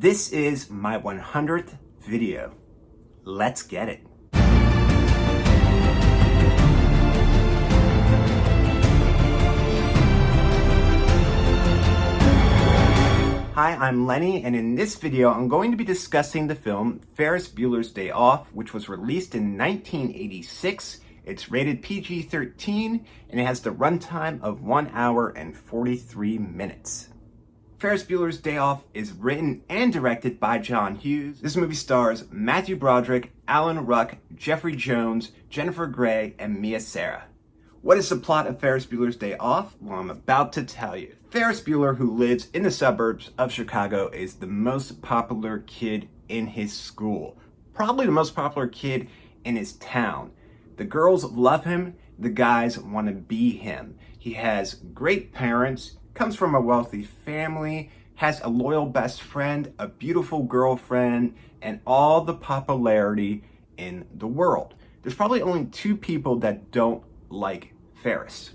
This is my 100th video. Let's get it. Hi, I'm Lenny, and in this video, I'm going to be discussing the film Ferris Bueller's Day Off, which was released in 1986. It's rated PG-13, and it has the runtime of 1 hour and 43 minutes. Ferris Bueller's Day Off is written and directed by Hughes. This movie stars Matthew Broderick, Alan Ruck, Jeffrey Jones, Jennifer Grey, and Mia Sara. What is the plot of Ferris Bueller's Day Off? Well, I'm about to tell you. Ferris Bueller, who lives in the suburbs of Chicago, is the most popular kid in his school. Probably the most popular kid in his town. The girls love him, the guys want to be him. He has great parents, comes from a wealthy family, has a loyal best friend, a beautiful girlfriend, and all the popularity in the world. There's probably only two people that don't like Ferris.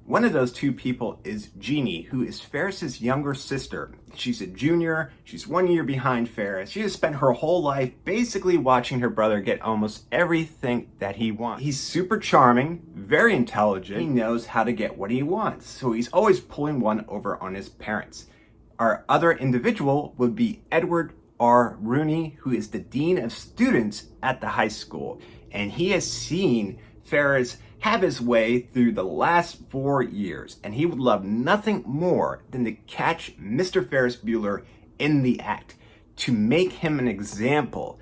One of those two people is Jeannie, who is Ferris's younger sister. She's a junior, she's 1 year behind Ferris. She has spent her whole life basically watching her brother get almost everything that he wants. He's super charming, very intelligent, he knows how to get what he wants, so he's always pulling one over on his parents. Our other individual would be Edward R. Rooney, who is the dean of students at the high school, and he has seen Ferris have his way through the last 4 years, and he would love nothing more than to catch Mr. Ferris Bueller in the act, to make him an example.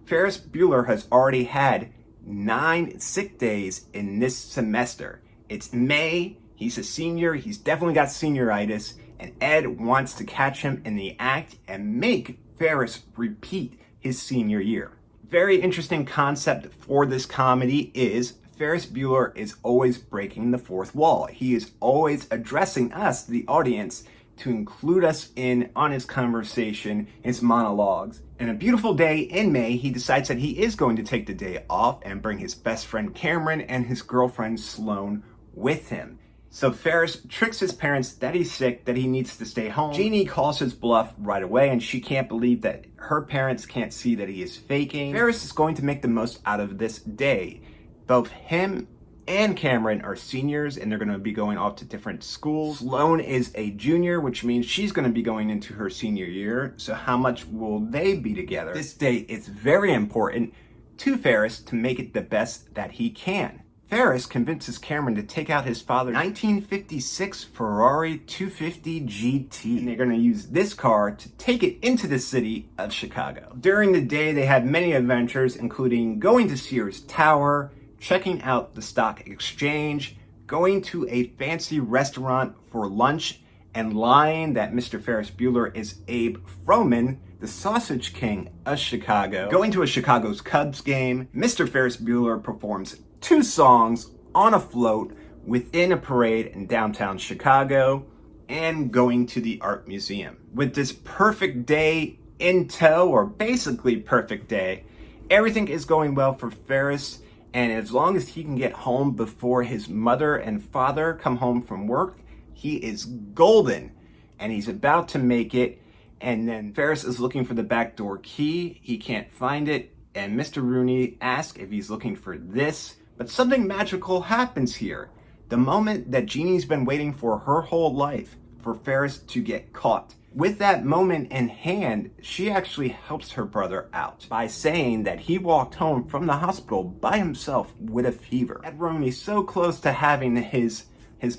Ferris Bueller has already had 9 sick days in this semester. It's May, he's a senior, he's definitely got senioritis, and Ed wants to catch him in the act and make Ferris repeat his senior year. Very interesting concept for this comedy is Ferris Bueller is always breaking the fourth wall. He is always addressing us, the audience, to include us in on his conversation, his monologues. And a beautiful day in May, he decides that he is going to take the day off and bring his best friend Cameron and his girlfriend Sloane with him. So Ferris tricks his parents that he's sick, that he needs to stay home. Jeannie calls his bluff right away, and she can't believe that her parents can't see that he is faking. Ferris is going to make the most out of this day. Both him and Cameron are seniors, and they're going to be going off to different schools. Sloane is a junior, which means she's going to be going into her senior year. So how much will they be together? This day is very important to Ferris to make it the best that he can. Ferris convinces Cameron to take out his father's 1956 Ferrari 250 GT. And they're going to use this car to take it into the city of Chicago. During the day, they had many adventures, including going to Sears Tower, checking out the stock exchange, going to a fancy restaurant for lunch, and lying that Mr. Ferris Bueller is Abe Froman, the sausage king of Chicago. Going to a Chicago's Cubs game, Mr. Ferris Bueller performs 2 songs on a float within a parade in downtown Chicago, and going to the art museum. With this perfect day in tow, or basically perfect day, everything is going well for Ferris. And as long as he can get home before his mother and father come home from work, he is golden. And he's about to make it. And then Ferris is looking for the back door key. He can't find it. And Mr. Rooney asks if he's looking for this. But something magical happens here. The moment that Jeannie's been waiting for her whole life, for Ferris to get caught. With that moment in hand, she actually helps her brother out by saying that he walked home from the hospital by himself with a fever. Ed Rooney's so close to having his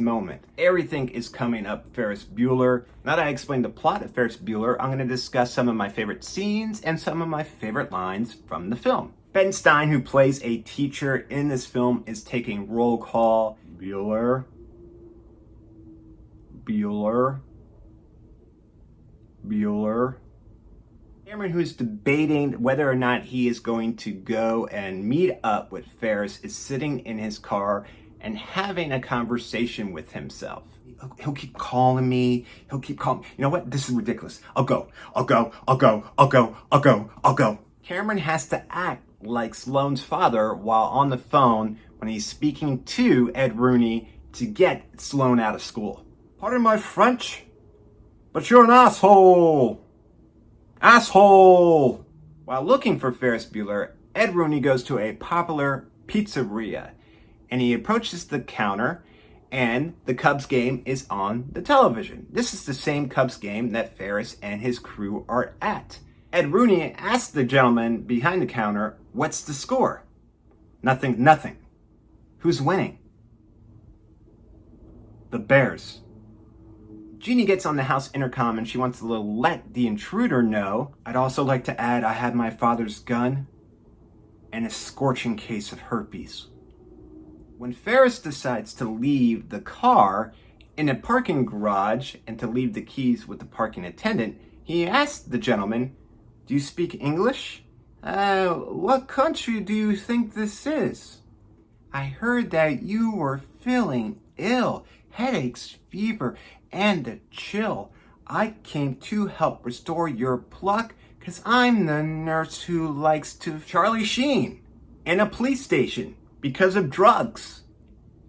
moment. Everything is coming up Ferris Bueller. Now that I explained the plot of Ferris Bueller, I'm going to discuss some of my favorite scenes and some of my favorite lines from the film. Ben Stein, who plays a teacher in this film, is taking roll call. Bueller. Cameron, who's debating whether or not he is going to go and meet up with Ferris, is sitting in his car and having a conversation with himself. He'll keep calling me. You know what? This is ridiculous. I'll go. Cameron has to act like Sloane's father while on the phone when he's speaking to Ed Rooney to get Sloane out of school. Pardon my French, but you're an asshole. Asshole! While looking for Ferris Bueller, Ed Rooney goes to a popular pizzeria and he approaches the counter and the Cubs game is on the television. This is the same Cubs game that Ferris and his crew are at. Ed Rooney asks the gentleman behind the counter, "What's the score?" "Nothing, nothing." "Who's winning?" "The Bears." Jeannie gets on the house intercom and she wants to let the intruder know, "I'd also like to add I have my father's gun and a scorching case of herpes." When Ferris decides to leave the car in a parking garage and to leave the keys with the parking attendant, he asks the gentleman, "Do you speak English? What country do you think this is? I heard that you were feeling ill, headaches, fever, and a chill. I came to help restore your pluck because I'm the nurse who likes to..." Charlie Sheen in a police station because of drugs.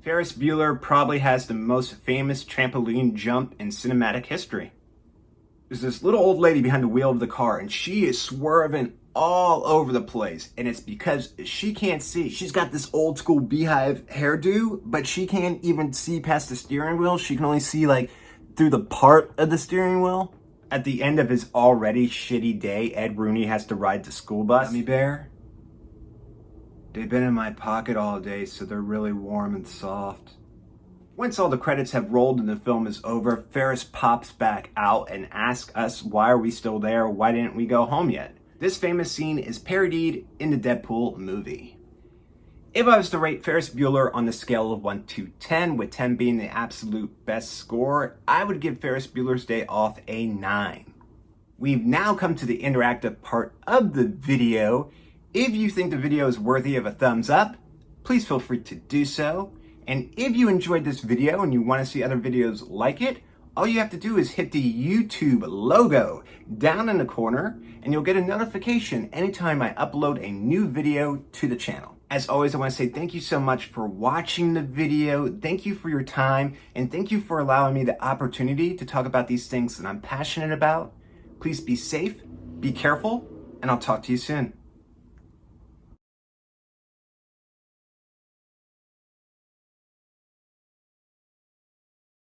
Ferris Bueller probably has the most famous trampoline jump in cinematic history. There's this little old lady behind the wheel of the car and she is swerving all over the place, and it's because she can't see. She's got this old school beehive hairdo, but she can't even see past the steering wheel. She can only see like through the part of the steering wheel. At the end of his already shitty day, Ed Rooney has to ride the school bus. "Gummy bear? They've been in my pocket all day, so they're really warm and soft." Once all the credits have rolled and the film is over, Ferris pops back out and asks us, why are we still there? Why didn't we go home yet? This famous scene is parodied in the Deadpool movie. If I was to rate Ferris Bueller on the scale of 1 to 10, with 10 being the absolute best score, I would give Ferris Bueller's Day Off a 9. We've now come to the interactive part of the video. If you think the video is worthy of a thumbs up, please feel free to do so. And if you enjoyed this video and you want to see other videos like it, all you have to do is hit the YouTube logo down in the corner and you'll get a notification anytime I upload a new video to the channel. As always, I want to say thank you so much for watching the video. Thank you for your time and thank you for allowing me the opportunity to talk about these things that I'm passionate about. Please be safe, be careful, and I'll talk to you soon.